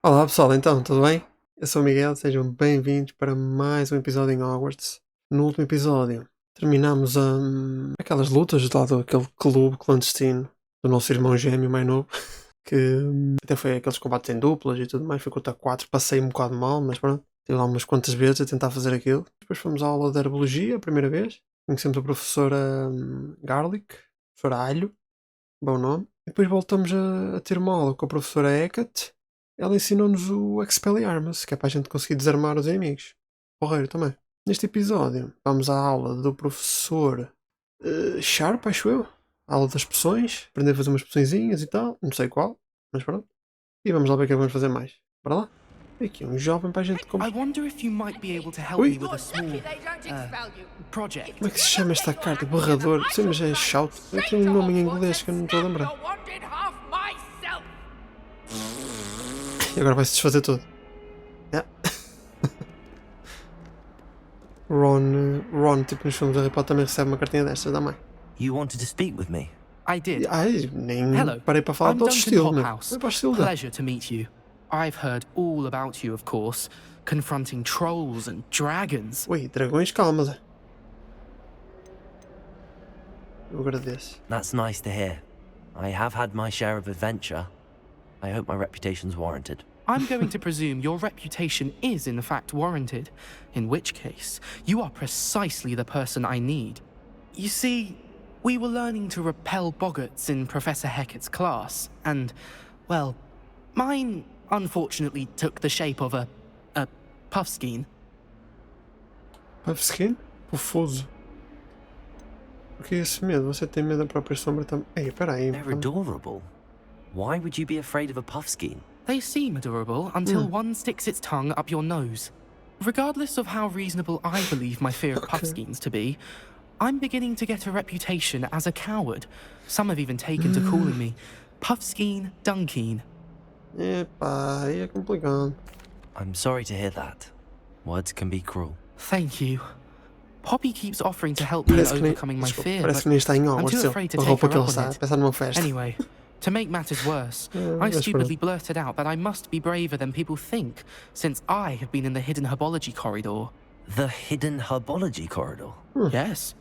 Olá pessoal, então, tudo bem? Eu sou o Miguel, sejam bem-vindos para mais um episódio em Hogwarts. No último episódio terminamos aquelas lutas lá daquele clube clandestino do nosso irmão gêmeo mais novo, que até foi aqueles combates em duplas e tudo mais, foi contra 4, passei um bocado mal, mas pronto, tive lá umas quantas vezes a tentar fazer aquilo. Depois fomos à aula de herbologia, a primeira vez, conhecemos a professora Garlic, professora Alho, bom nome. E depois voltamos a ter uma aula com a professora Hecate. Ela ensinou-nos o Expelliarmus, que é para a gente conseguir desarmar os inimigos. Porreiro também. Neste episódio, vamos à aula do professor Sharp, acho eu. A aula das poções. Aprender a fazer umas poçõezinhas e tal. Não sei qual, mas pronto. E vamos lá ver o que é que vamos fazer mais. Bora lá. Tem aqui um jovem para a gente... I wonder if you might be able to help Ui. me with a small project. Como é que se chama esta carta? Borrador. Sim, mas é shout. Eu tenho um nome em inglês que eu não estou a lembrar. E agora vai-se desfazer tudo. Yeah. Ron, tipo nos filmes de Harry Potter, também recebe uma cartinha destas da mãe. You wanted to speak with me? I did. Ai, nem Hello, parei para falar I'm de outro Duncan estilo, meu. Hobhouse. Foi para o estilo dele. Pleasure to meet you. I've heard all about you, of course, confronting trolls and dragons. Ui, dragões, calma, Zé. Eu agradeço. That's nice to hear. I have had my share of adventure. I hope my reputation's warranted. I'm going to presume your reputation is in fact warranted, in which case, you are precisely the person I need. You see, we were learning to repel boggarts in Professor Hecat's class, and, well, mine unfortunately took the shape of a puffskein. Puffskein? Pufoso. Por que esse medo? Você tem medo da própria sombra também? Ei, peraí. They're adorable. Why would you be afraid of a puffskein? They seem adorable until one sticks its tongue up your nose. Regardless of how reasonable I believe my fear of puffskeins to be, I'm beginning to get a reputation as a coward. Some have even taken to calling me Puffskein Dunkeen. Epá, aí é complicado. I'm sorry to hear that. Words can be cruel. Thank you. Poppy keeps offering to help me in overcoming my fear, Parece but que nem está em I'm Hogwarts. too Ele. afraid to A take roupa her que ele up está on a it. pensar numa festa. Anyway, to make matters worse, I mas stupidly blurted out that I must be braver than people think, since I have been in the hidden herbology corridor. The hidden herbology corridor. Yes.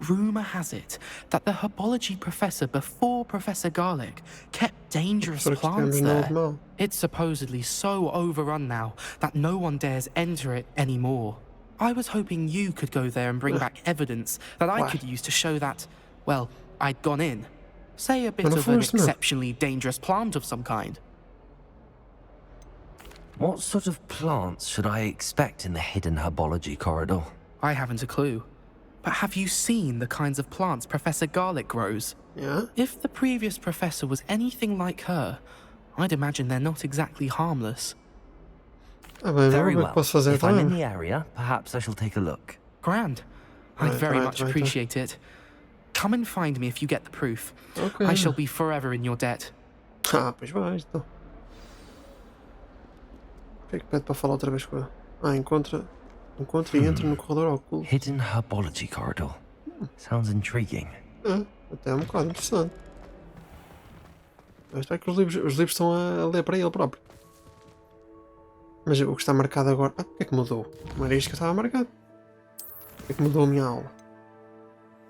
Rumour has it that the herbology professor before Professor Garlic kept dangerous Professor que plants tivemos there. novo mal. It's supposedly so overrun now that no one dares enter it anymore. I was hoping you could go there and bring back evidence that I could use to show that, well, I'd gone in. Say a bit Mas não of an foste, meu. exceptionally dangerous plant of some kind. What sort of plants should I expect in the hidden herbology corridor? I haven't a clue. But have you seen the kinds of plants Professor Garlic grows? Yeah? If the previous professor was anything like her, I'd imagine they're not exactly harmless. Ah, bem, Very vamos ver o well. que posso fazer If I'm in também. the area, perhaps I shall take a look. Grand. I'd Right, very right, much right, right. appreciate it. Come and find me if you get the proof. Ok. I shall be forever in your debt. Ah, pois vais, então. O que é que pede para falar outra vez com ele? Ah, encontra e entra no corredor oculto. Hidden herbology corridor. Sounds intriguing. Até é um bocado interessante. Mas está que os livros estão a ler para ele próprio. Mas o que está marcado agora... Ah, o que é que mudou? Não era isto que estava marcado. O que é que mudou a minha aula?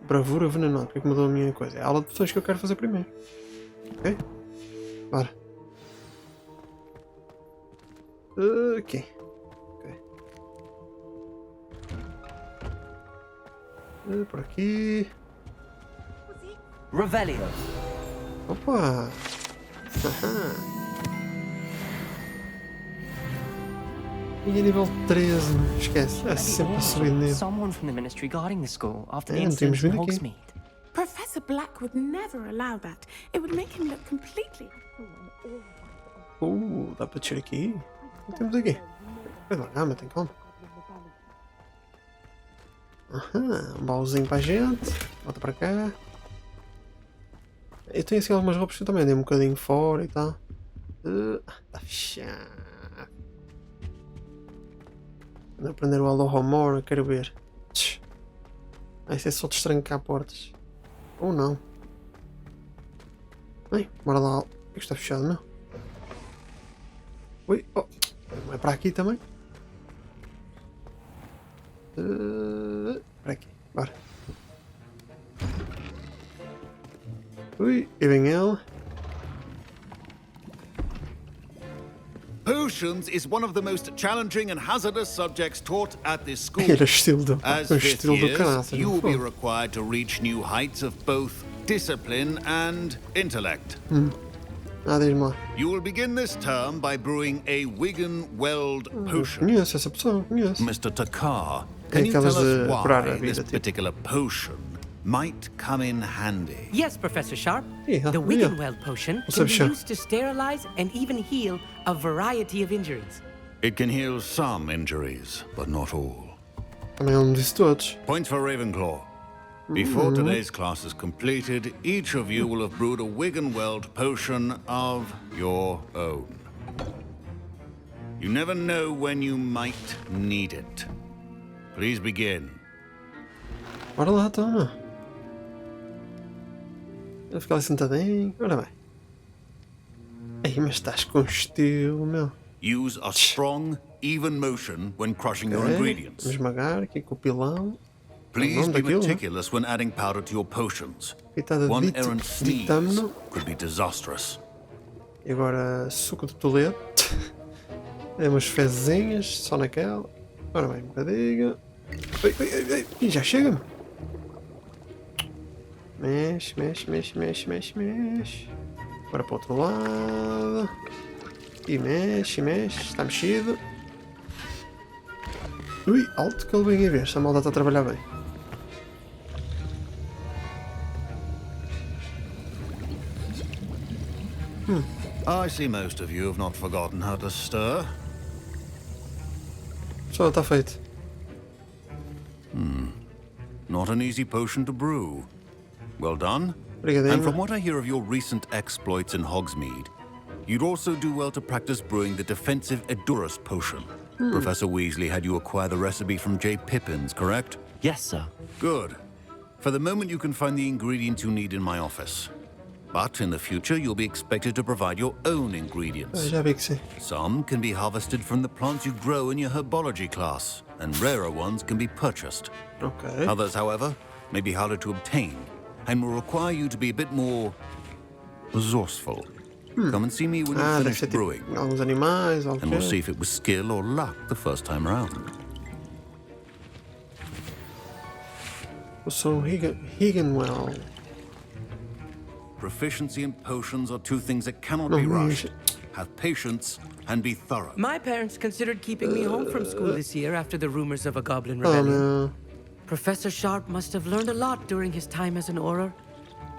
Bravura venenosa. O que é que mudou a minha coisa? É a aula de pessoas que eu quero fazer primeiro. Ok? Bora. Ok. Por aqui. Revelio. Opa! Aham. E a nível 13, esquece. É sempre a subir nível. Someone from the ministry guarding the school after the É, não incident temos in vindo aqui. Hogsmeade. Professor Black would never allow that. It would make him look completely... Dá para descer aqui? O que temos aqui? Vai lá, mas tem calma. Aham, um baúzinho para a gente. Volta para cá. Eu tenho assim algumas roupas que eu também andei um bocadinho fora e tal. Está fechado. Ando a aprender o Alohomora, quero ver. Vai ser só destrancar portas. Ou não. Bem, bora lá. O que está fechado, não? Ui, oh, não é para aqui também? Para aqui, bora. Ui, e vem ele. Potions is one of the most challenging and hazardous subjects taught at this school. Era estilo do, As o fifth estilo do years, caraças. you não will be foi? required to reach new heights of both discipline and intellect. Diz-me lá. You will begin this term by brewing a Wigan Weld potion. Conheço essa pessoa, conheço. Mr. Takar, É can you tell aquelas us de curar a why this vida, tipo. particular potion might come in handy? Yes, Professor Sharp. Yeah, The yeah. Wiggenweld potion What's can up, be Sharp? used to sterilize and even heal a variety of injuries. It can heal some injuries, but not all. Também não disse todos. Points for Ravenclaw. Before today's class is completed, each of you will have brewed a Wigan Weld potion of your own. You never know when you might need it. Please begin. Bora lá, toma. Vou ficar ali sentadinho. Ora bem. Ei, mas estás com estilo, meu. Use a strong, even motion when crushing your Ok, ingredients. vamos esmagar aqui com o pilão. Please nome be daquilo, né? meticulous when adding powder to your potions. Pitada de One errant sneeze vitamino. could be disastrous. E agora suco de Toledo. É umas fezinhas, só naquela. Ora bem, um bocadinho. Ui, ui, ui, ui. Ih, já chega-me. Mexe, mexe, mexe, mexe, mexe, mexe. Agora para o outro lado. E mexe, mexe. Está mexido. Ui, alto que ele vem a ver. Esta malta está a trabalhar bem. I see most of you have not forgotten how to stir. Só está feito. Not an easy potion to brew. Well done. Obrigadinho. And from what I hear of your recent exploits in Hogsmeade, you'd also do well to practice brewing the defensive Edurus potion. Professor Weasley had you acquire the recipe from J. Pippins, correct? Yes, sir. Good. For the moment, you can find the ingredients you need in my office. But in the future, you'll be expected to provide your own ingredients. Já vi que sim. Some can be harvested from the plants you grow in your herbology class, and rarer ones can be purchased. Ok. Others, however, may be harder to obtain, and will require you to be a bit more resourceful. Come and see me when you've Deve finished ser tipo brewing, alguns animais, algo and que we'll see if it was skill or luck the first time round. Eu sou um Higginwell. Proficiency in potions are two things that cannot No, be no, rushed. Have patience and be thorough. My parents considered keeping me home from school this year after the rumors of a goblin Oh, rebellion. meu. Professor Sharp must have learned a lot during his time as an Auror.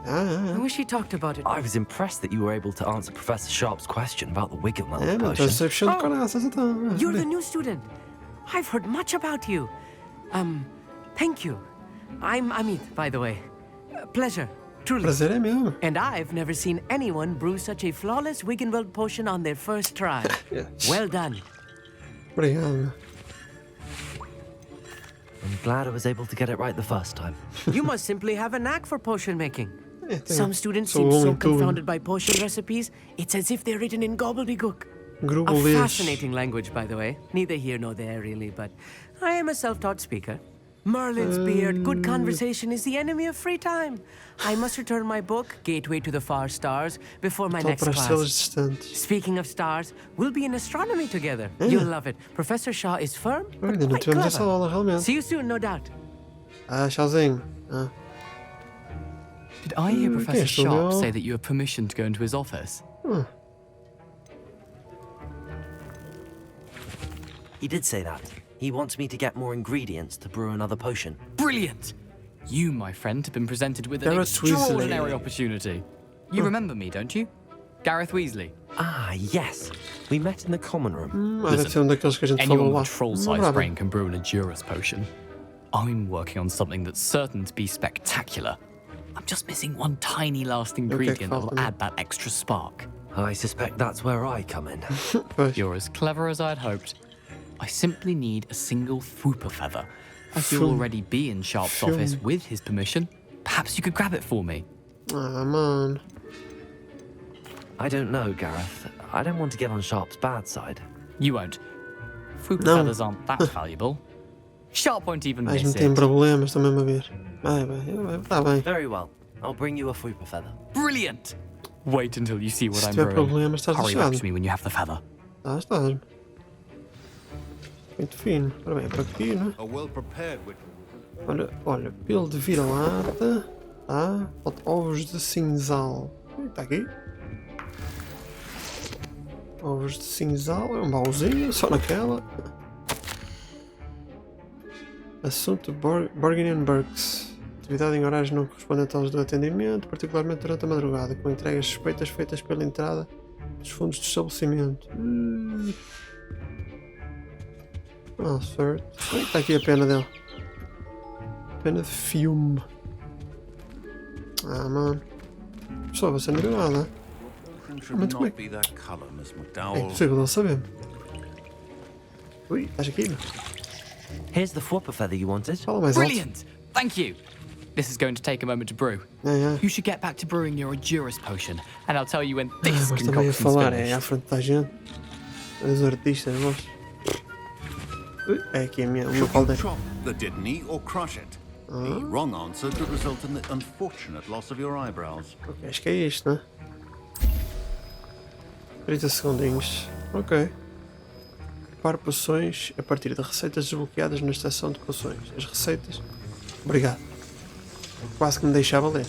I wish he talked about it. I was impressed that you were able to answer Professor Sharp's question about the Wiggenweld É, mas potion. estou fechando Oh, caraças então. You're the new student. I've heard much about you. Thank you. I'm Amit, by the way. Pleasure, truly. Prazer é meu. And I've never seen anyone brew such a flawless Wiggenweld potion on their first try. Yes. Well done. Obrigado. I'm glad I was able to get it right the first time. You must simply have a knack for potion making. É, tenho- Some students sou seem bom so em tudo. confounded by potion recipes, it's as if they're written in gobbledygook. A Grubelês. fascinating language, by the way. Neither here nor there, really, but I am a self-taught speaker. Merlin's beard, good conversation is the enemy of free time. I must return my book, Gateway to the Far Stars, before my Só next para as estrelas class. distantes. Speaking of stars, we'll be in astronomy together. You'll love it. Professor Shaw is firm, but Ainda não quite tivemos essa clever. aula, realmente. See you soon, no doubt. Ah, tchauzinho. Ah. Did I hear Professor yes, so Sharp now- say that you have permission to go into his office? He did say that. He wants me to get more ingredients to brew another potion. Brilliant! You, my friend, have been presented with an Gareth extraordinary Weasley. opportunity. You remember me, don't you? Gareth Weasley. Ah, yes. We met in the common room. Deve ser um daqueles que a gente falou Anyone lá. with a troll-sized Bravo. brain can brew an Edurus potion. I'm working on something that's certain to be spectacular. I'm just missing one tiny last ingredient that will falta, né? add that extra spark. I suspect that's where I come in. Pois. You're as clever as I'd hoped. I simply need a single Fooper feather. As you'll Fum. already be in Sharp's Fum. office with his permission, perhaps you could grab it for me. Ah, man. I don't know, Gareth. I don't want to get on Sharp's bad side. You won't. Fruit No. feathers aren't that valuable. Sharp won't even Mas miss não tem it. problemas, estão mesmo a ver. Tá bem. Very well. I'll bring you a fruit feather. Brilliant! Wait until you see what Se I'm tiver brewing. problemas, estás Hurry back lixado. to me when you have the feather. Estás. Muito fino. Ora bem, para aqui, né? A well-prepared witch. Olha, pelo de vira-lata. Tá. Falta ovos de cinzal. Está aqui. Ovos de cinzal. É um baúzinho, só naquela. Assunto Borginian Burks. Atividade em horários não correspondentes aos do atendimento, particularmente durante a madrugada, com entregas suspeitas feitas pela entrada dos fundos do estabelecimento. Certo. Está aqui a pena dele. Pena de filme. Mano. Pessoal, você não viu nada. Should Muito not bem. be that colour, Miss É McDowell. impossível não saber. Ui, estás aqui? Here's the flopper feather you wanted. Fala mais alto. Brilliant! Thank you! This is going to take a moment to brew. É. You should get back to brewing your Endurance potion, and I'll tell you when this Mas também a concoction's falar, é à finished. frente da gente. Os artistas, nós. Ui, é aqui a minha Should you caldeira. chop the Didney or crush it? The wrong answer could result in the unfortunate loss of your eyebrows. Ok, acho que é isto, né? 30 segundinhos. Ok. Prepare poções a partir de receitas desbloqueadas na estação de poções. As receitas. Obrigado. Quase que me deixava ler.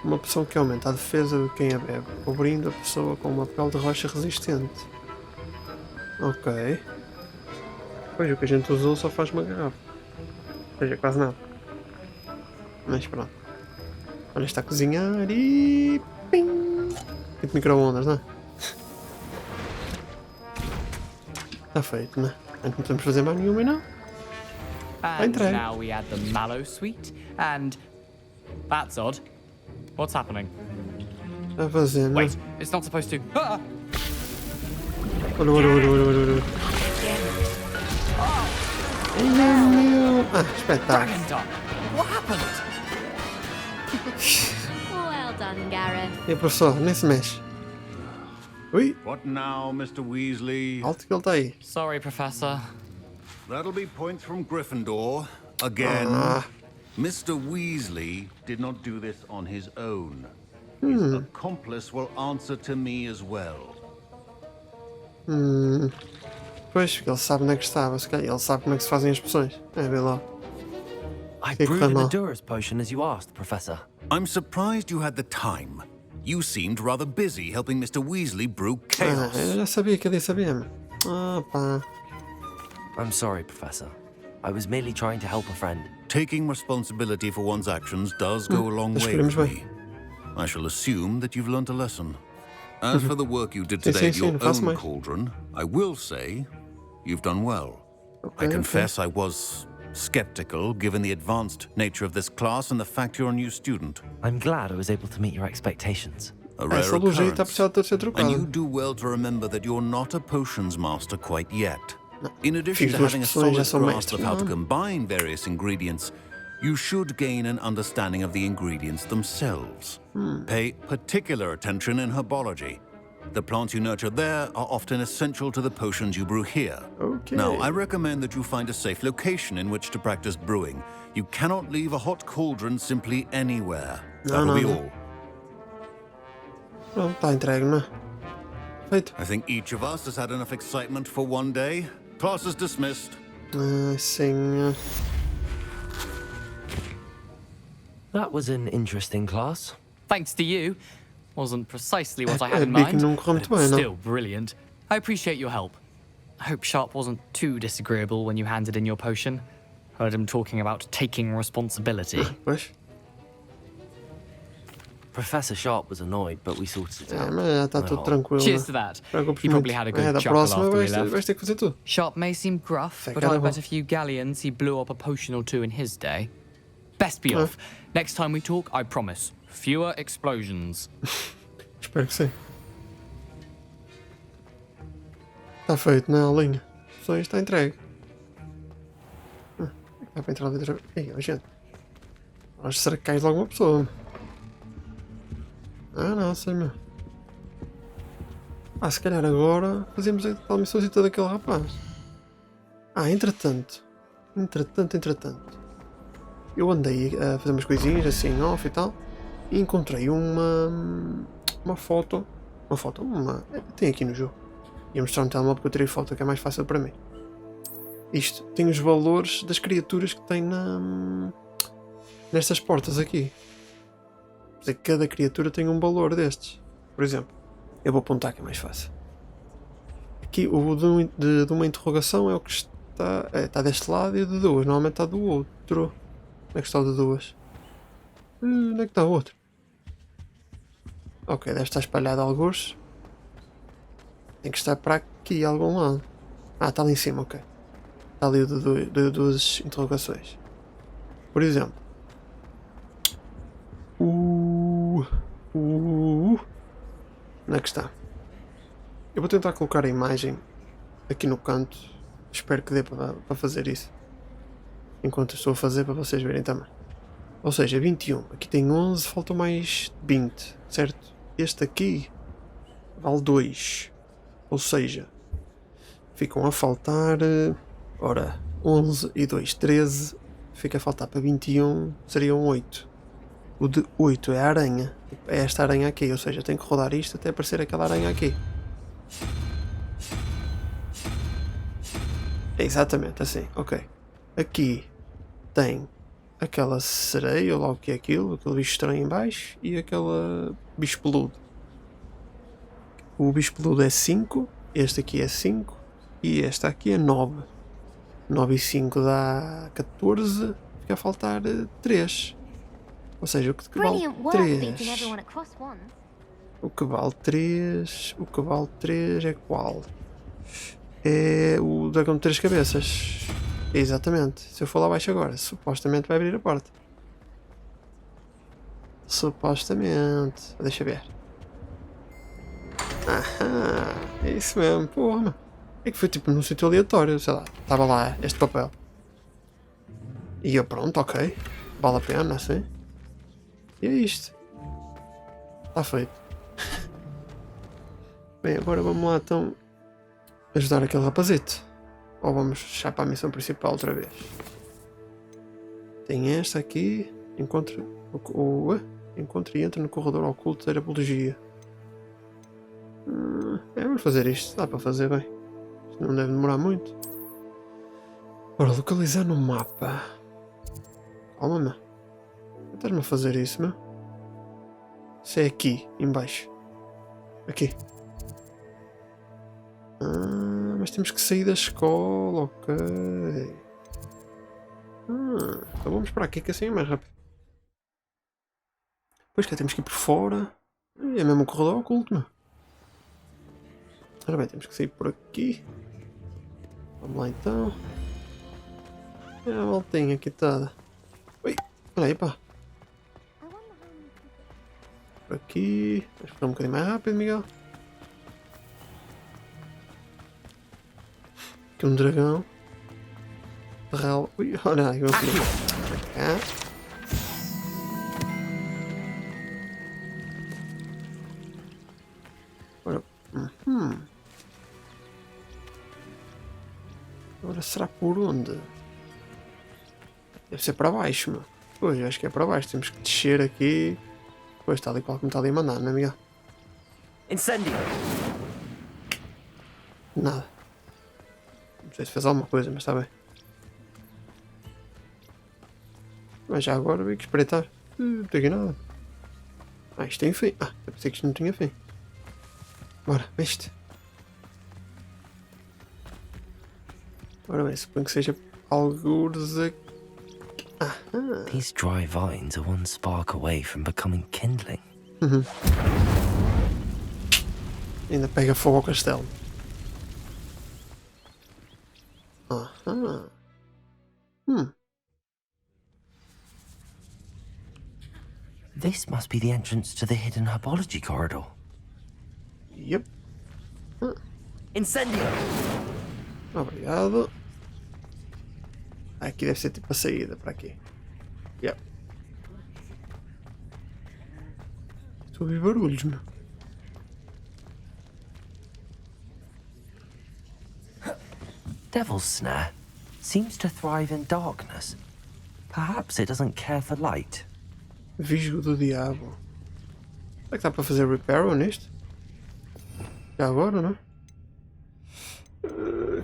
Uma poção que aumenta a defesa de quem a bebe, cobrindo a pessoa com uma pele de rocha resistente. Ok. Pois o que a gente usou só faz uma garrafa. Ou seja, quase nada. Mas pronto. Olha, está a cozinhar e... Pim! Tipo micro-ondas, não é? Está feito, né? Não podemos fazer mais nenhuma, não? And entregue. now we add the mallow sweet, and... That's odd. What's happening? Está a fazer, não é? Wait, it's not supposed to... Ah! Olha. Ai, meu... espetáculo. Dragon Dog! What happened? Well done, Gareth. E professor, nem se mexe. Ui, What now, Mr. Weasley? alto que ele está aí. Sorry, Professor. That'll be points from Gryffindor. Again. Mr. Weasley did not do this on his own. His accomplice will answer to me as well. Pois, porque ele sabe onde é que estava. Se calhar ele sabe como é que se fazem as poções. Vê lá. I Hey, brewed an Grandma. Endurance potion as you asked, Professor. I'm surprised you had the time. You seemed rather busy helping Mr. Weasley brew chaos. Eu já sabia que ele ia saber. Pá. I'm sorry, Professor. I was merely trying to help a friend. Taking responsibility for one's actions does go a long way esperemos with bem. me. I shall assume that you've learnt a lesson. As for the work you did Sim, today at sim, your não faço own mais. cauldron, I will say you've done well. Ok, I ok. confess I was skeptical given the advanced nature of this class and the fact you're a new student. I'm glad I was able to meet your expectations. A rare Essa elogio está occurrence. precisado de ser And you trocada. do well to remember that you're not a potions master quite yet. In addition Fiz to duas having a poções, já solid sou grasp mestre. of how to combine various ingredients, you should gain an understanding of the ingredients themselves. Pay particular attention in herbology. The plants you nurture there are often essential to the potions you brew here. Ok. Now, I recommend that you find a safe location in which to practice brewing. You cannot leave a hot cauldron simply anywhere. That'll no, be no. all. Pronto, está entregue, não é? Feito. I think each of us has had enough excitement for one day. Class is dismissed. Sim. That was an interesting class. Thanks to you. Wasn't precisely what I É, had in vi que mind, não correu but muito it's bem, não? still brilliant. I appreciate your help. I hope Sharp wasn't too disagreeable when you handed in your potion. Heard him talking about taking responsibility. Pois. Professor Sharp was annoyed, but we sorted it out. Mas já está No tudo harm. tranquilo. Cheers to that. Preocupes He probably had a good Da chuckle próxima after we vais left. ter que fazer tudo. Sharp may seem gruff, Sei but que era I bet bom. a few galleons he blew up a potion or two in his day. Best be off. Next time we talk, I promise, fewer explosions. Espero que sim. Está feito, não é, Aulinha? Só isto está entregue. Dá para entrar ali outra vez. Ei, ó, gente. Acho que será que cais logo uma pessoa? Não, sei meu. Se calhar agora fazemos a tal missãozita daquele rapaz. Entretanto. Eu andei a fazer umas coisinhas assim off e tal. E encontrei uma foto. Tem aqui no jogo. Ia mostrar um telemóvel porque eu tirei foto, que é mais fácil para mim. Isto tem os valores das criaturas que tem nestas portas aqui. Cada criatura tem um valor destes. Por exemplo, eu vou apontar que é mais fácil. Aqui o de uma interrogação é o que está deste lado, e o de duas normalmente está do outro. Onde é que está o de duas? Onde é que está o outro? Ok, deve estar espalhado alguns. Tem que estar para aqui, a algum lado. Está ali em cima, ok. Está ali o de duas interrogações. Por exemplo. Onde é que está? Eu vou tentar colocar a imagem aqui no canto. Espero que dê para fazer isso. Enquanto estou a fazer, para vocês verem também. Ou seja, 21. Aqui tem 11, faltam mais 20, certo? Este aqui vale 2. Ou seja, ficam a faltar... Ora, 11 e 2, 13. Fica a faltar para 21, seriam 8. O de 8 é a aranha. É esta aranha aqui, ou seja, tenho que rodar isto até aparecer aquela aranha aqui. É exatamente assim, ok. Aqui tem aquela sereia, ou lá o que é aquilo, aquele bicho estranho em baixo, e aquele bicho peludo. O bicho peludo é 5, este aqui é 5, e este aqui é 9. 9 e 5 dá 14, fica a faltar 3. Ou seja, o que vale 3. O que vale 3. O que vale 3 é qual? É o dragão de 3 cabeças. Exatamente. Se eu for lá abaixo agora, supostamente vai abrir a porta. Supostamente. Deixa ver. É isso mesmo, porra. É que foi tipo num sítio aleatório, sei lá. Estava lá este papel. E eu, pronto, ok. Vale a pena, assim. E é isto. Está feito. Bem, agora vamos lá então ajudar aquele rapazito. Ou vamos já para a missão principal outra vez. Tem esta aqui. Encontre e entra no corredor oculto da herpologia. Vamos fazer isto. Dá para fazer bem. Isto não deve demorar muito. Ora, localizar no mapa. Calma, meu. Estás-me a fazer isso, meu? Isso é aqui, em baixo. Aqui. Mas temos que sair da escola, ok. Então vamos para aqui que assim é mais rápido. Pois que temos que ir por fora. É mesmo um corredor oculto, meu. Ora bem, temos que sair por aqui. Vamos lá então. A voltinha aqui toda. Ui, olha aí, pá. Por aqui. Vamos ficar um bocadinho mais rápido, Miguel. Aqui um dragão. Ui, olha aí, vamos para cá. Ora, Agora será por onde? Deve ser para baixo, meu. Pois, eu acho que é para baixo. Temos que descer aqui. Pois, está ali qual que me está ali a mandar, não é, Miguel? Incêndio! Nada. Não sei se fez alguma coisa, mas está bem. Mas já agora veio que espreitar. Não tem aqui nada. Isto tem fim. Eu pensei que isto não tinha fim. Bora, veste. Ora bem, suponho que seja algures aqui. These dry vines are one spark away from becoming kindling. Ainda pega fogo ao castelo. This must be the entrance to the hidden herbology corridor. Yep. Incendio! Obrigado. Aqui deve ser tipo a saída para aqui. Yep. Estou a ouvir barulhos, meu. devil's snare seems to thrive in darkness. Perhaps it doesn't care for light. Visgo do diabo. Será que dá para fazer repair neste? Já agora, não é?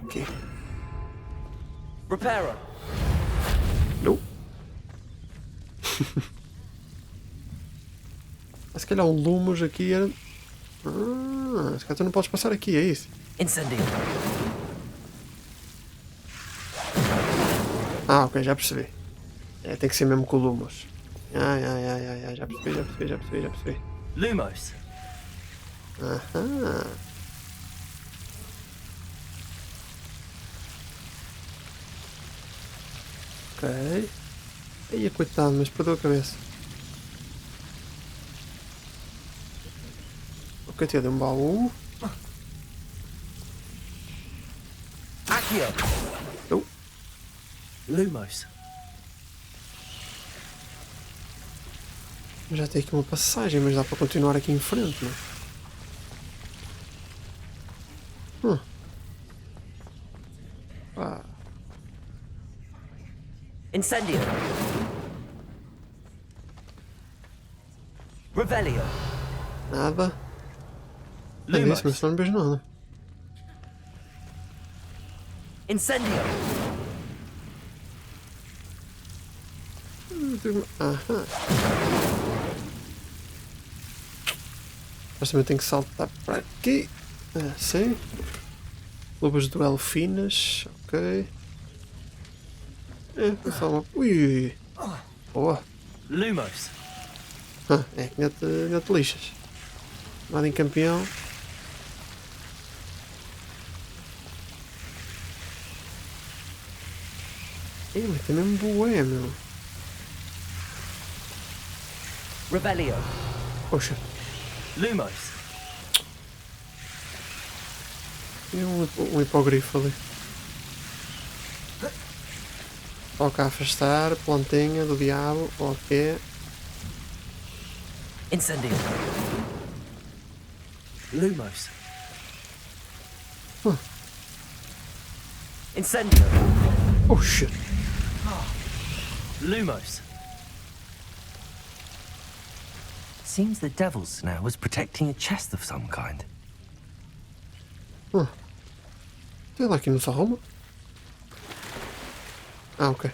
Ok. Repairer. Não. Se calhar um lumos aqui era... se calhar tu não podes passar aqui, é isso? Incendio. Ok, já percebi. Tem que ser mesmo com o lumos. Já percebi. Lumos. Aham. Ok. Aí, coitado, mas perdeu a cabeça. Ok, tinha de um baú. Accio. Oh. Lumos. Já tem aqui uma passagem, mas dá para continuar aqui em frente, não é? Incendio. Revelio. Nada. É Lumos. isso, mas não vejo nada. Incendio. Aham. Mas também tenho que saltar para aqui. Assim. Luvas de duelo finas. Ok. Foi só uma... Ui. Boa. Lumos. É que ainda te lixas. Nada em campeão. Mas tem mesmo bué, meu. Revelio. Poxa. Lumos. Tem um hipogrifo ali. Toca afastar, plantinha do diabo, ok. Incendio. Lumos. Incendio. Oh shit. Lumos. Seems the devil's snare was protecting a chest of some kind. Sei lá, aqui não se arruma. Ok.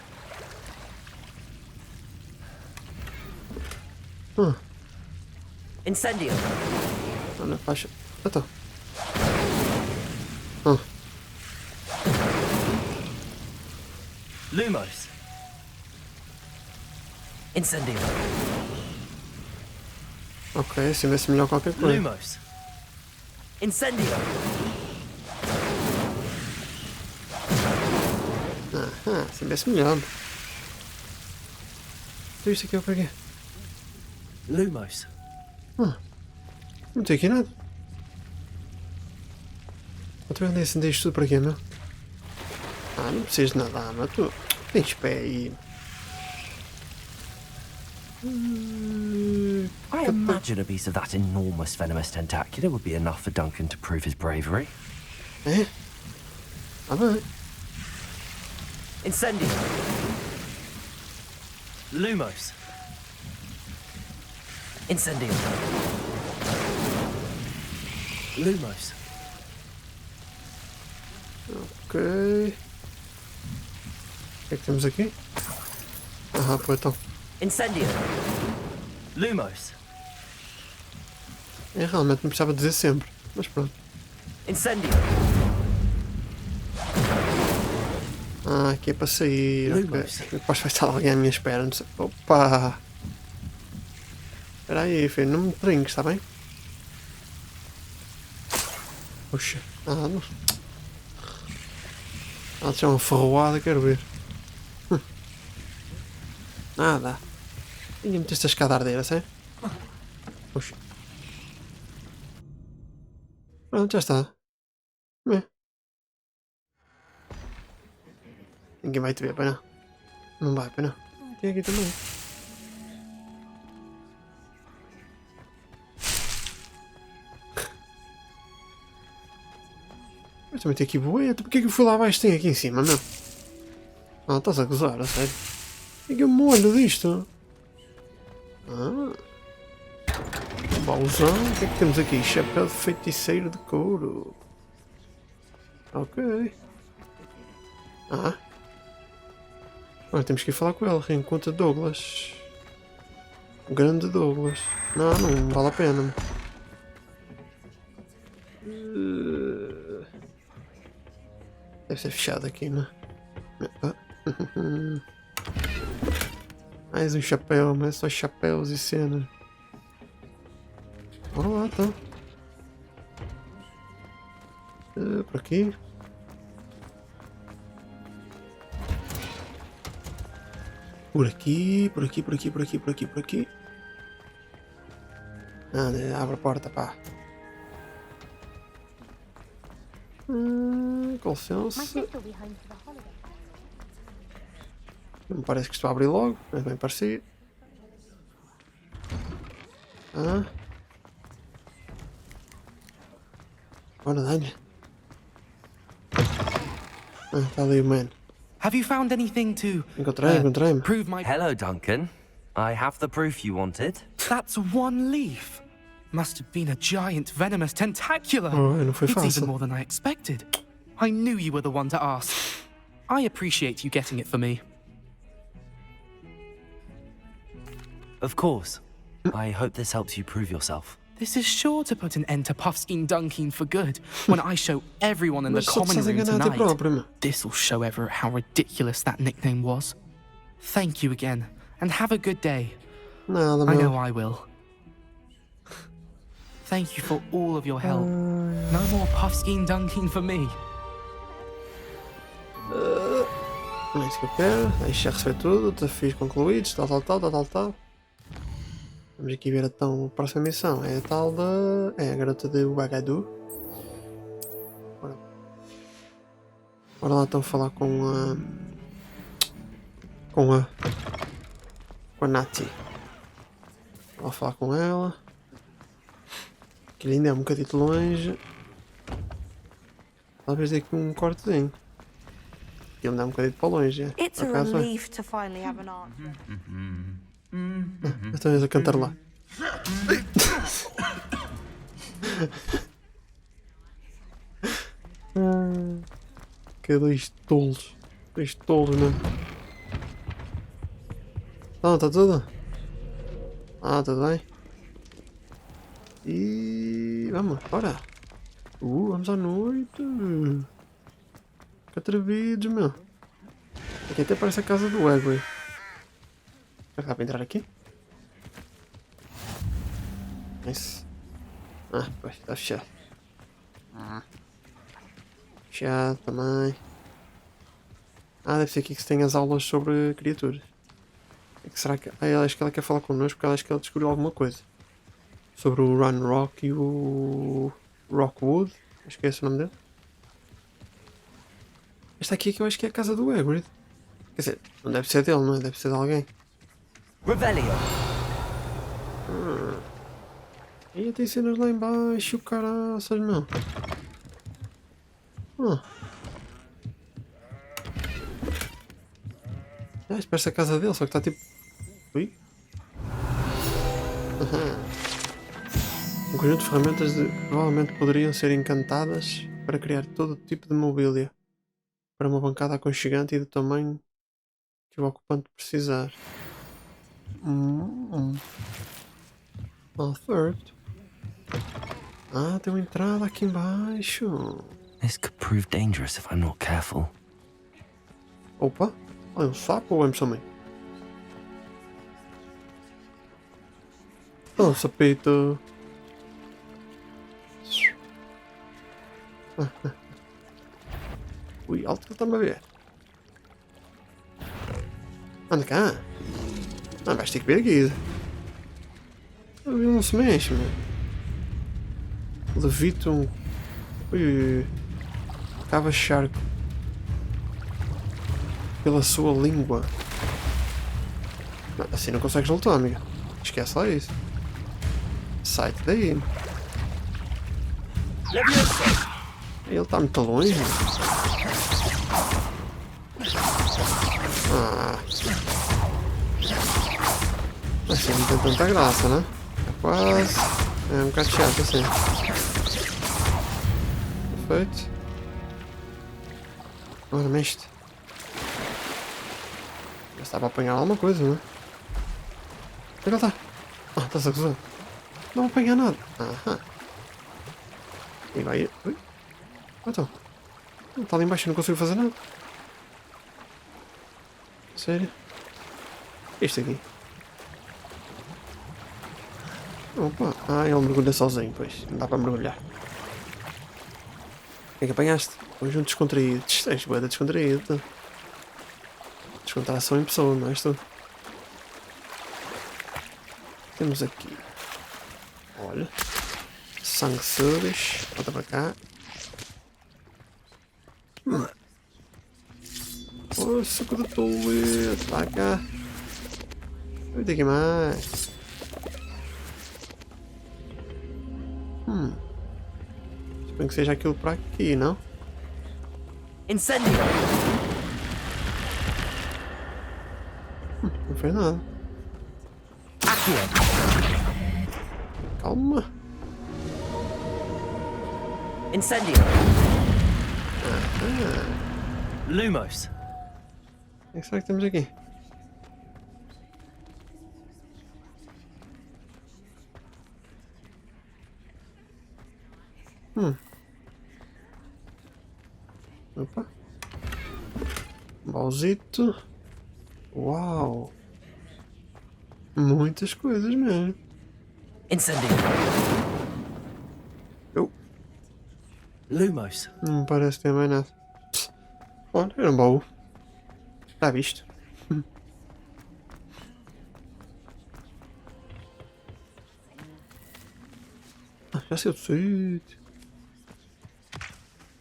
Incendio. Olha, faixa. Então. Lumos. Incendio. Ok, assim vai ser melhor qualquer coisa. Lumos. Incendio. Assim vai ser melhor. Então isto aqui é para quê? Lumos. Não tem aqui nada. Outra vez acender isto tudo para quê, meu? Não precisas de nadar, mas tu tens pé aí. I imagine a piece of that enormous venomous tentacular would be enough for Duncan to prove his bravery. É? Bem. Incendio. Lumos. Incendio. Lumos. Ok. O que é que temos aqui? Pois então. Incendio. Lumos. Realmente não precisava dizer sempre, mas pronto. Incendio. Aqui é para sair. Lumos. Ok. Depois vai estar alguém à minha espera. Não sei. Opa! Espera aí, filho, não me trinques, está bem? Puxa. Não. Deixa uma ferroada, quero ver. Nada. Tinha muito esta escada ardeira, sério? Puxa. Pronto, já está. Ninguém vai te ver, pai não. Não vai, pai não. Tem aqui também. também tem aqui boeta. Porquê que eu fui lá abaixo? Tem aqui em cima, não? Ah, estás a gozar, a sério. Porquê que eu molho disto? Ah. Bauzão. O que é que temos aqui? Chapéu de feiticeiro de couro. Ok. Ah. Agora temos que ir falar com ele. Reencontra Douglas. O grande Douglas. Não, não vale a pena. Deve ser fechado aqui, não é? Mais um chapéu, mas só chapéus e cena. Bora lá, então. Por aqui. Por aqui, por aqui, por aqui, por aqui, por aqui, por aqui. Abre a porta, pá. Com licença. Não me parece que estou a abrir logo, é bem parecido. Bora, dá-lhe. Está ali o man. Have you found anything to Encontrei-me. prove my... Hello, Duncan. I have the proof you wanted. That's one leaf. Must have been a giant venomous tentacular. Oh, não foi It's fácil. even more than I expected. I knew you were the one to ask. I appreciate you getting it for me. Of course. I hope this helps you prove yourself. This is sure to put an end to Puffskein Dunkin for good when I show everyone in the Mas só common estás a room enganar a ti tonight. próprio, meu. This'll show Everett how ridiculous that nickname was. Thank you again, and have a good day. Nada, I meu. know I will. Thank you for all of your help. No more Puffskein Dunkin for me. Não é isso que eu quero. Deixa receber tudo. Desafios concluídos. Tal. Vamos aqui ver então a próxima missão. É a tal da... É a garota de Ouagadougou. Bora lá então falar com a... Com a Natty. Vou falar com ela. Que ainda é um bocadinho longe. Talvez dê aqui um cortezinho. Ele dá um bocadinho para longe. It's a relief to finally have an answer. Estás a cantar lá. Que dois tolos. Dois tolos mesmo. Então, está tudo? Tudo bem. E vamos, bora. Vamos à noite. Que atrevidos, meu. Aqui até parece a casa do Hagrid. Será que dá para entrar aqui? Nice. Pois, está fechado. Fechado também. Deve ser aqui que se tem as aulas sobre criaturas. Será que... acho que ela quer falar connosco porque acho que ela descobriu alguma coisa. Sobre o Run Rock e o Rockwood. Acho que é esse o nome dele. Esta aqui é que eu acho que é a casa do Hagrid. Quer dizer, não deve ser dele, não é? Deve ser de alguém. Revelio. E tem cenas lá em baixo, caraças, meu. Isto parece a casa dele, só que está tipo... Ui. Um conjunto de ferramentas que provavelmente poderiam ser encantadas para criar todo tipo de mobília para uma bancada aconchegante e do tamanho que o ocupante precisar. Third. Tem uma entrada aqui embaixo. This could prove dangerous if I'm not careful. Opa, olha um sapo ou é também? Oh, sapito. Ui, alto que ele está-me a ver. Anda cá. Vais ter que ver aqui. Ele não se mexe, meu. Levita um... Ui. Cava charco. Pela sua língua. Assim não consegues lutar, amiga. Esquece lá isso. Sai-te daí. Ele está muito longe. Assim não tem tanta graça, né? É quase. É um bocado chato assim. Perfeito. Agora neste. Já está para apanhar alguma coisa, né? Onde é que ele está? Ah, está-se a gozar. Não vou apanhar nada. Aham. E vai. Ui. Então. Está ali embaixo e não consigo fazer nada. Sério? Este aqui. Opa. Ah, ele mergulha sozinho, pois. Não dá para mergulhar. O que é que apanhaste? Conjunto descontraído. És boeda descontraído. Descontração em pessoa, não és tu? Temos aqui. Olha. Sanguessugas. Volta para cá. Oh, suco de tolo. Para cá. Vem aqui mais. Suponho que seja aquilo para aqui, não? Incendio! Não fez nada. Calma. Incendio! Lumos! O que será que temos aqui? Opa. Bauzito. Uau. Muitas coisas mesmo. Incendio! Lumos! Não me parece ter mais nada. Olha, era um baú. Está visto. Já sei o sítio.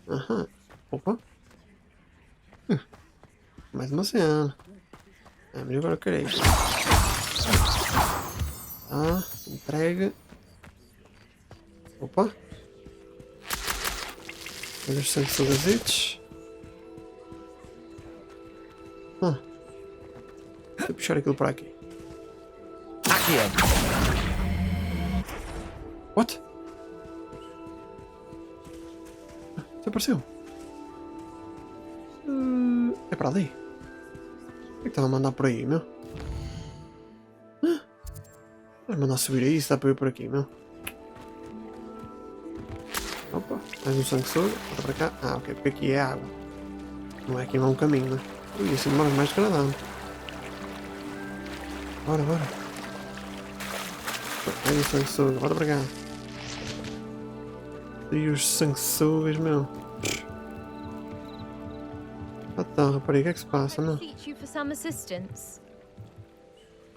Aham. Opa. Mais uma cena. Mas agora eu quero isto. Tá. Entrega. Opa. Olha os sanguessugazitos. Deixa eu puxar aquilo para aqui. What? Desapareceu. É para ali. O que é que estava a mandar por aí, meu? Vai mandar subir aí, se dá para ir por aqui, meu. Opa, mais um sanguessuga. Volta para cá. Ah, ok, porque aqui é água. Não é aqui não é um caminho, né? Ui, assim demora mais que nada. Bora, bora. Mais um sanguessuga. Volta para cá. E os sanguessugas, meu. Então, rapariga, o que é que se passa, meu?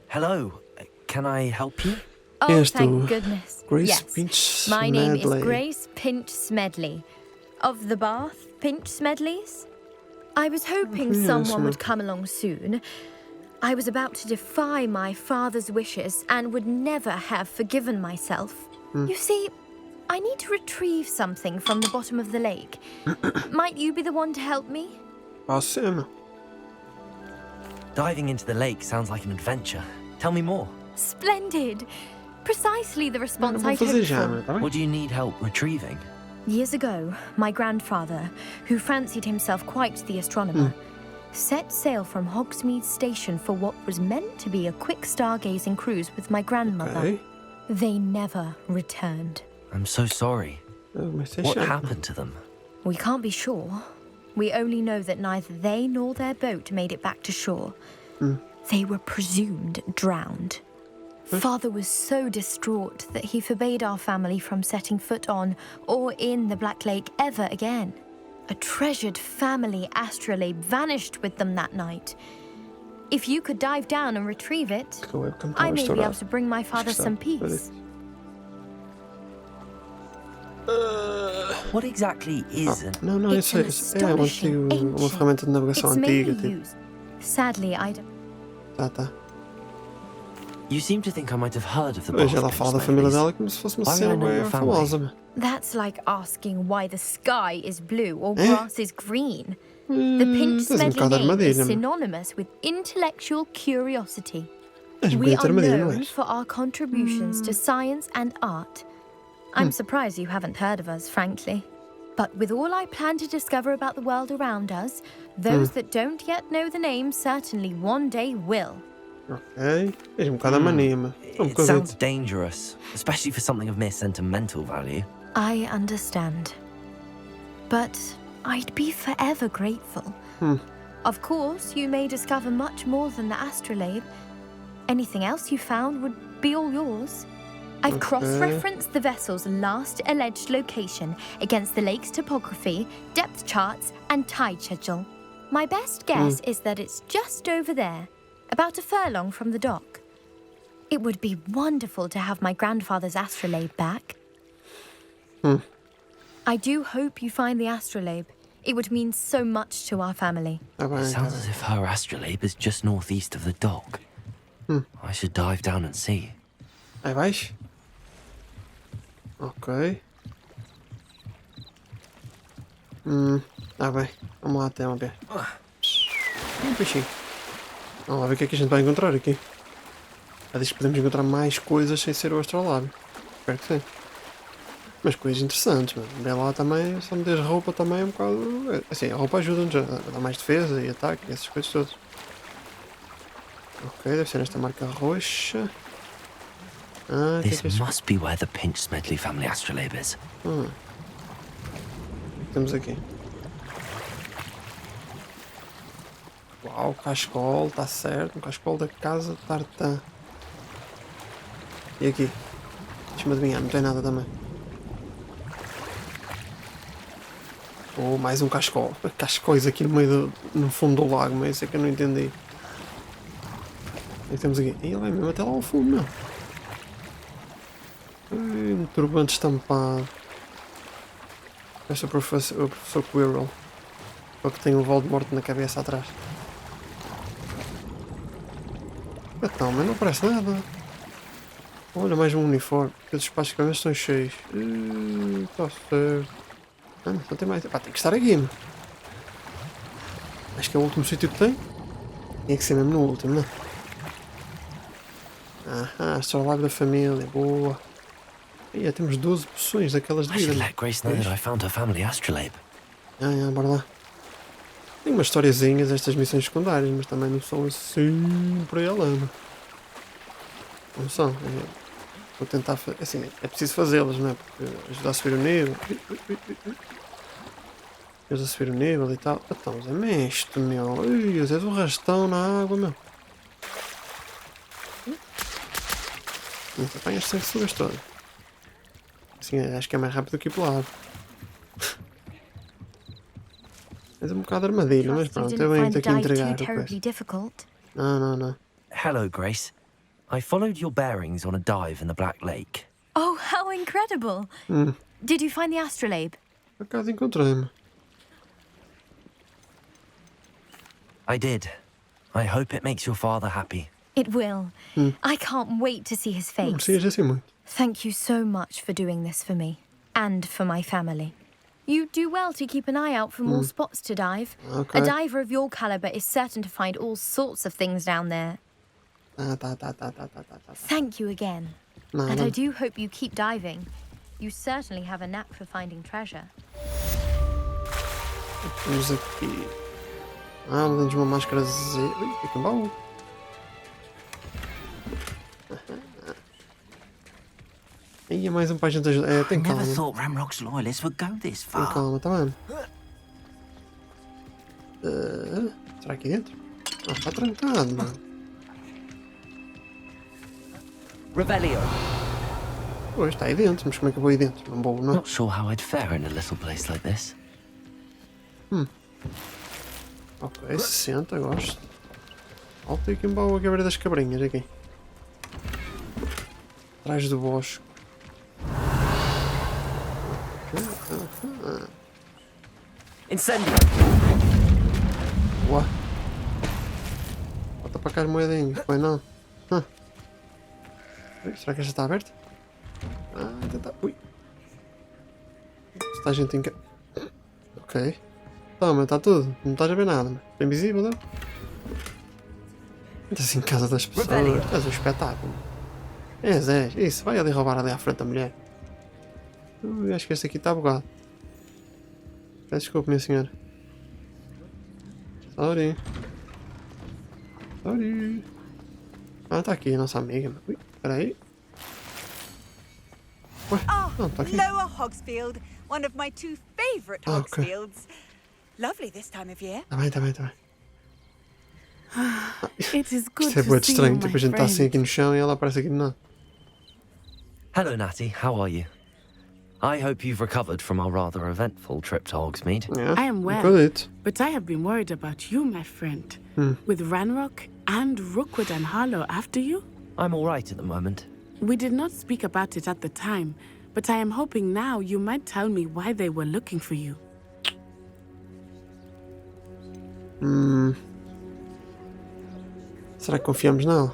Hello, can I help you? Oh, Yes, thank to goodness. Grace Yes. Pinch My name is Smedley. Grace Pinch Smedley. Of the Bath Pinch Smedleys? I was hoping Yes, someone ma'am. would come along soon. I was about to defy my father's wishes and would never have forgiven myself. You see, I need to retrieve something from the bottom of the lake. Might you be the one to help me? Posso ser, meu. Diving into the lake sounds like an adventure. Tell me more. Splendid! Precisely the Não response vou I'd fazer hoped já, for. meu, tá bem? What do you need help retrieving? Years ago, my grandfather, who fancied himself quite the astronomer, set sail from Hogsmeade Station for what was meant to be a quick stargazing cruise with my grandmother. Ok. They never returned. I'm so sorry. Mas é What chato. happened to them? We can't be sure. We only know that neither they nor their boat made it back to shore. They were presumed drowned. Father was so distraught that he forbade our family from setting foot on or in the Black Lake ever again. A treasured family astrolabe vanished with them that night. If you could dive down and retrieve it, I may be able to bring my father some peace. What exactly is an... Não, não, It's isso an é uma astonishing, ferramenta de navegação It's antiga, mainly tipo. used. Sadly, I don't... Tá. You seem to think I might have heard of the Pois, Bath ela fala da Pinch família Smellies. dela como se fosse uma Why would I cena know bem your family? famosa, meu. That's like asking why the sky is blue or Eh? grass is green. The pinch Estás um smedley bocado name is armadilha, meu. synonymous with intellectual curiosity. És um We bocadinho are armadilha, não known és? for our contributions to science and art. I'm surprised you haven't heard of us, frankly. But with all I plan to discover about the world around us, those that don't yet know the name certainly one day will. Ok. És um bocado a mania, meu. Um It sounds bocadito. dangerous, especially for something of mere sentimental value. I understand. But I'd be forever grateful. Of course, you may discover much more than the astrolabe. Anything else you found would be all yours. I've cross-referenced the vessel's last alleged location against the lake's topography, depth charts, and tide schedule. My best guess is that it's just over there, about a furlong from the dock. It would be wonderful to have my grandfather's astrolabe back. I do hope you find the astrolabe. It would mean so much to our family. Tá bem, It tá sounds bem. as if her astrolabe is just northeast of the dock. I should dive down and see. Aí vais? Ok. Tá bem. Vamos lá até uma ver. Peixinho. Vamos lá ver o que é que a gente vai encontrar aqui. Ela diz que podemos encontrar mais coisas sem ser o astrolábio. Espero que sim. Mas coisas interessantes, mano. Bem lá também, só meter roupa também é um bocado... Assim, a roupa ajuda-nos a dar mais defesa e ataque e essas coisas todas. Ok, deve ser esta marca roxa. Ah, o que é This que é isto? must be where the Pinch Smedley family astrolabe is. O que temos aqui? Uau, cascol, está certo. Um cascol da casa Tartã. E aqui? Deixa-me adivinhar, não tem nada também. Oh, mais um cascol. Cascóis aqui no meio no fundo do lago, mas isso é que eu não entendi. O que temos aqui? Ih, vai mesmo até lá ao fundo, meu. Um turbante estampado. Este é o professor Quirrell. Só que tem um Voldemort na cabeça atrás. Então, mas não aparece nada. Olha, mais um uniforme. Aqueles espaços que estão cheios. Está certo. Ah, não tem mais. Pá, tem que estar aqui, meu. Acho que é o último sítio que tem. Tinha que ser mesmo no último, não é? Aham, astrolábio da família. Boa. E temos 12 poções daquelas de I vida. should let Grace know that I found her family astrolabe. Bora lá. Tem umas historiazinhas estas missões secundárias, mas também não são assim para ela, não. Não são. Vou tentar fazer. Assim, é preciso fazê-las, não é? Porque ajudar a subir o nível. Ajuda a subir o nível e tal. Então, Zé Mestre, meu. Ui, és um rastão na água, meu. Não te apanhas sem suas todas. Assim, acho que é mais rápido que ir pelo lado. És um bocado armadilha, mas Trust you pronto, didn't eu venho find the aqui dive entregar too a terribly coisa. difficult. Não. Hello, Grace. I followed your bearings on a dive in the Black Lake. Oh, how incredible! Did you find the astrolabe? Por acaso encontrei-me. I did. I hope it makes your father happy. It will. I can't wait to see his Não face. precisas assim muito. Thank you so much for doing this for me and for my family. You do well to keep an eye out for more spots to dive. Okay. A diver of your caliber is certain to find all sorts of things down there. Tá. Thank you again. Não, And não. I do hope you keep diving. You certainly have a knack for finding treasure. Temos aqui. Dá-nos uma máscara Z. Ui, fica bom. Aí é mais um para a gente ajudar. Tem calma. Never thought Ramrock's loyalists would go this Tem far. calma, tá bem. Será aqui dentro? Está trancado, mano. Revelio. Pois, está aí dentro, mas como é que eu vou aí dentro? Não vou, não. Not sure how I'd fare in a little place like this. Ok, 60, gosto. Alto aqui um baú a quebra das cabrinhas, aqui. Atrás do bosque. Incendio. Ué. Bota para cá as moedinhas, foi não? Ui, será que esta está aberta? Ah, tentar. Ui. Está a gente em cá. Ok. Toma, está tudo. Não estás a ver nada. É invisível, não? Entras em casa das pessoas. És um espetáculo. És. Isso, vai ali roubar ali à frente da mulher. Ui, acho que este aqui está bugado. Peço desculpa, minha senhora. Sorry. Ah, está aqui a nossa amiga. Ui, espera aí. Ué, não, está aqui. Lower Hogsfield, one of my two favourite Okay. Hogsfields. Lovely this time of year. Tá bem. It is good Isto é to muito see estranho. you, Tipo, my a gente está assim friend. aqui no chão e ela aparece aqui do nada. Hello, Natty. How are you? I hope you've recovered from our rather eventful trip to Hogsmeade. Yeah, I am well, acredito. but I have been worried about you, my friend. With Ranrock and Rookwood and Harlow after you? I'm all right at the moment. We did not speak about it at the time, but I am hoping now you might tell me why they were looking for you. Será que confiamos nela?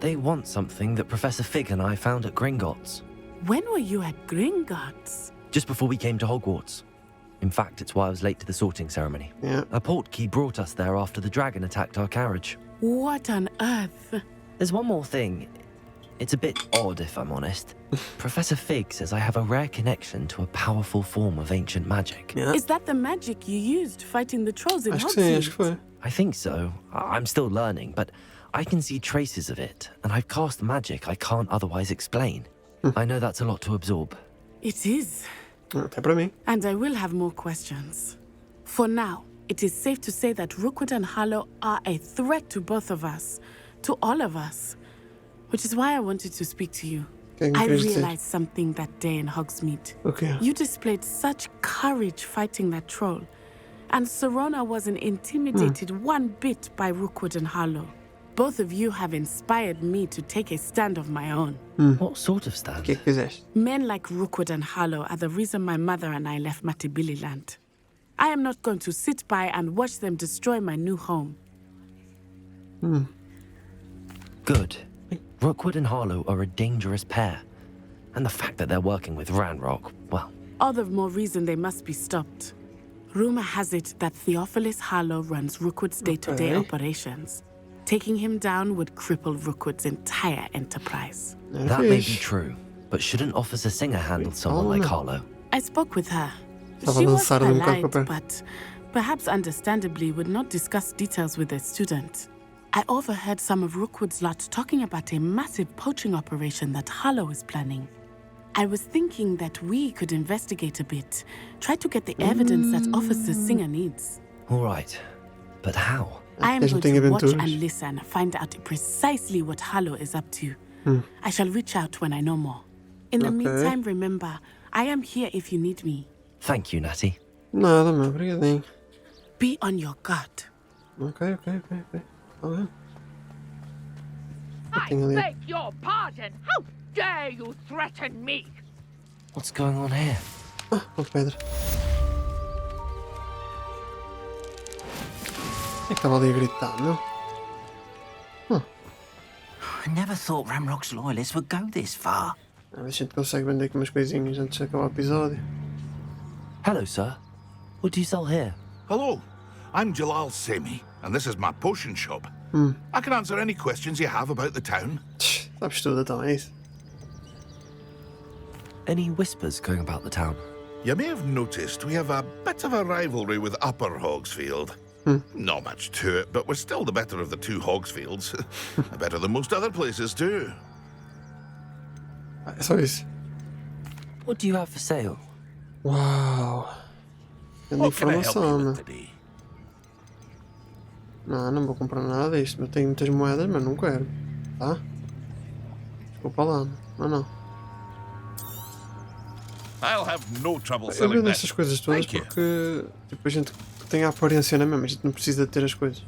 They want something that Professor Fig and I found at Gringotts, When were you at Gringotts? just before we came to Hogwarts. In fact, it's why I was late to the sorting ceremony. Yeah. A portkey brought us there after the dragon attacked our carriage. What on earth? There's one more thing. It's a bit odd, if I'm honest. Professor Fig says I have a rare connection to a powerful form of ancient magic. Yeah. Is that the magic you used fighting the trolls in Acho que sim, acho que Hogsmeade? foi. I think so. I'm still learning, but I can see traces of it, and I've cast magic I can't otherwise explain. I know that's a lot to absorb. It is. Até para mim. And I will have more questions. For now, it is safe to say that Rookwood and Harlow are a threat to both of us, to all of us. Which is why I wanted to speak to you. Que é que I queres dizer? realized something that day in Hogsmeade. Ok. You displayed such courage fighting that troll. And Serona wasn't intimidated one bit by Rookwood and Harlow. Both of you have inspired me to take a stand of my own. What sort of stand? O que é que fizeste? Men like Rookwood and Harlow are the reason my mother and I left Matibili land. I am not going to sit by and watch them destroy my new home. Good. Rookwood and Harlow are a dangerous pair. And the fact that they're working with Ranrock, well, All the more reason they must be stopped. Rumor has it that Teófilo Harlow runs Rookwood's day-to-day Okay. operations. Taking him down would cripple Rookwood's entire enterprise. Era that may be fixe. true. But shouldn't Officer Singer handle someone like Harlow? I spoke with her. Estava She a was lançar um bocado polite, para perto. but perhaps understandably would not discuss details with a student. I overheard some of Rookwood's lot talking about a massive poaching operation that Harlow is planning. I was thinking that we could investigate a bit, try to get the evidence that Officer Singer needs. All right. But how? I am Eles não going têm to watch aventuras. and listen, find out precisely what Harlow is up to. I shall reach out when I know more. In the Okay. meantime, remember, I am here if you need me. Thank you, Natty. Nada, meu. Obrigadinho. Be on your guard. Ok. Tá bem. I tenho ali. beg your pardon. How dare you threaten me? What's going on here? Uma pedra. É que estava ali a gritar, meu? I never thought Ramrock's loyalists would go this far. A ver se a gente consegue vender aqui umas coisinhas antes de acabar o episódio. Hello, sir. What do you sell here? Hello, I'm Jalal Semi, and this is my potion shop. I can answer any questions you have about the town. Sabes tudo, então, é isso. Any whispers going about the town? You may have noticed we have a bit of a rivalry with Upper Hogsfield. Not much to it, but we're still the better of the two Hogsfields. Better than most other places, too. É só isso. What do you have for sale? Uau. Grande What can I help you informação, with meu. today? Não vou comprar nada disto. Eu tenho muitas moedas, mas não quero. Tá? Desculpa lá, não. I'll have no trouble Eu selling vendo that. essas coisas todas Thank you. porque tipo, a gente tem a aparência, não é mesmo? A gente não precisa de ter as coisas.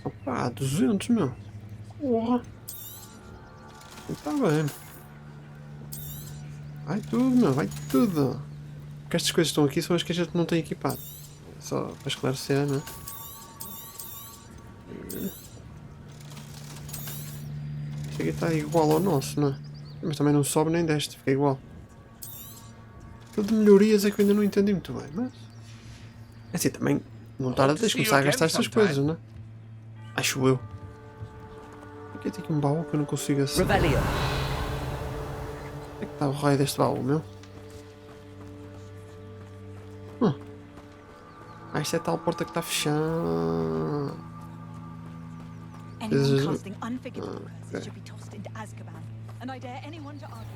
Opa, 200, meu. Porra. Está bem. Vai tudo, meu. Vai tudo. Porque estas coisas que estão aqui são as que a gente não tem equipado. Só para esclarecer, né? Isto aqui está igual ao nosso, não é? Mas também não sobe nem desce, fica igual. Aquilo de melhorias é que eu ainda não entendi muito bem, mas... É assim, também não tarda a começar a gastar estas coisas, não é? Acho eu. Aqui tem aqui um baú que eu não consigo acessar. Onde é que está o raio deste baú, meu? Isto é tal porta que está fechada.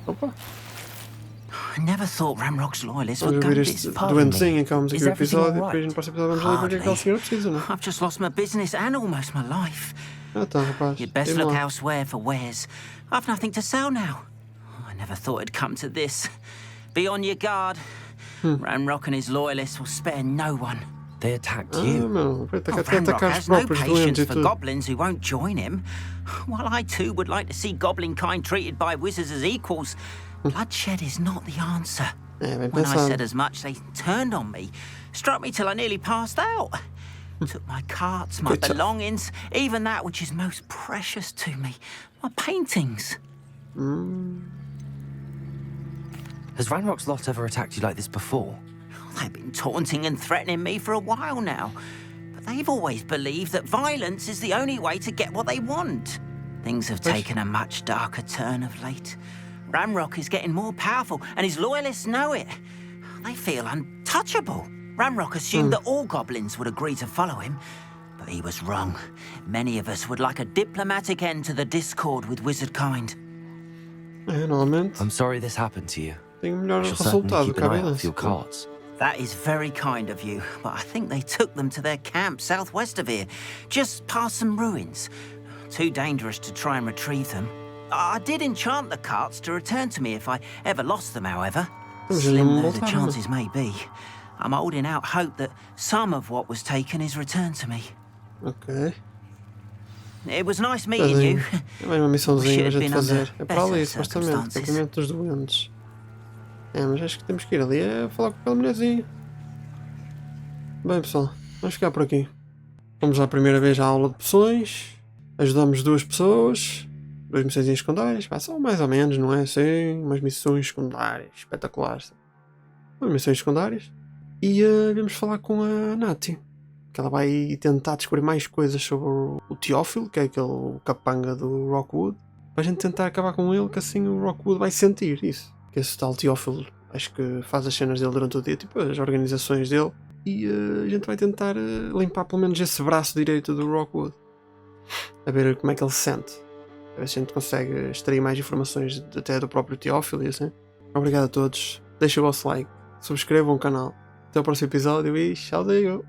Opa! I never thought Ramrock's loyalists would Vamos go ver this este far. doentezinho, acabamos aqui Is o everything episódio, all depois right? no próximo episódio vamos ver o que aquela senhora precisa, não é? I've just lost my business and almost my life. Ah tá, rapaz. You'd best Tem look lá. elsewhere for wares. I've nothing to sell now. I never thought it'd come to this. Be on your guard. Ramrock and his loyalists will spare no one. They attacked Ah, you. meu, vai Oh, atacar Ramrock os has no próprios patience doentes e for tudo. goblins who won't join him. While I too would like to see goblin kind treated by wizards as equals, bloodshed is not the answer. É, bem When I pensado. said as much, they turned on me, struck me till I nearly passed out. Took my carts, my Good stuff. belongings, even that which is most precious to me, my paintings. Has Ranrock's lot ever attacked you like this before? They've been taunting and threatening me for a while now, but they've always believed that violence is the only way to get what they want. Things have taken a much darker turn of late. Ramrock is getting more powerful, and his loyalists know it. They feel untouchable. Ramrock assumed that all goblins would agree to follow him, but he was wrong. Many of us would like a diplomatic end to the discord with wizard kind. É, normalmente I'm sorry this happened to you. tem um melhor I shall certainly resultado keep que an a eye out vida. for your carts. That is very kind of you, but I think they took them to their camp southwest of here, just past some ruins. Too dangerous to try and retrieve them. I did enchant the carts to return to me if I ever lost them, however. Slim though the chances may be, I'm holding out hope that some of what was taken is returned to me. Ok. It was nice meeting you. É mais uma missãozinha Should a have gente been under fazer. É para ali, better supostamente. circumstances. Acampamento dos doentes. É, mas acho que temos que ir ali a falar com aquela mulherzinha. Bem, pessoal, vamos ficar por aqui. Fomos à primeira vez à aula de poções. Ajudamos 2 pessoas. 2 missões secundárias. Pá, são mais ou menos, não é assim? Umas missões secundárias espetaculares. Umas missões secundárias. E vamos falar com a Natty. Que ela vai tentar descobrir mais coisas sobre o Teófilo, que é aquele capanga do Rockwood. Para a gente tentar acabar com ele, que assim o Rockwood vai sentir isso. Que esse tal Teófilo, acho que faz as cenas dele durante o dia, tipo as organizações dele. E a gente vai tentar limpar pelo menos esse braço direito do Rockwood. A ver como é que ele se sente. A ver se a gente consegue extrair mais informações até do próprio Teófilo e assim. Obrigado a todos. Deixem o vosso like. Subscrevam o canal. Até o próximo episódio e tchau, digo.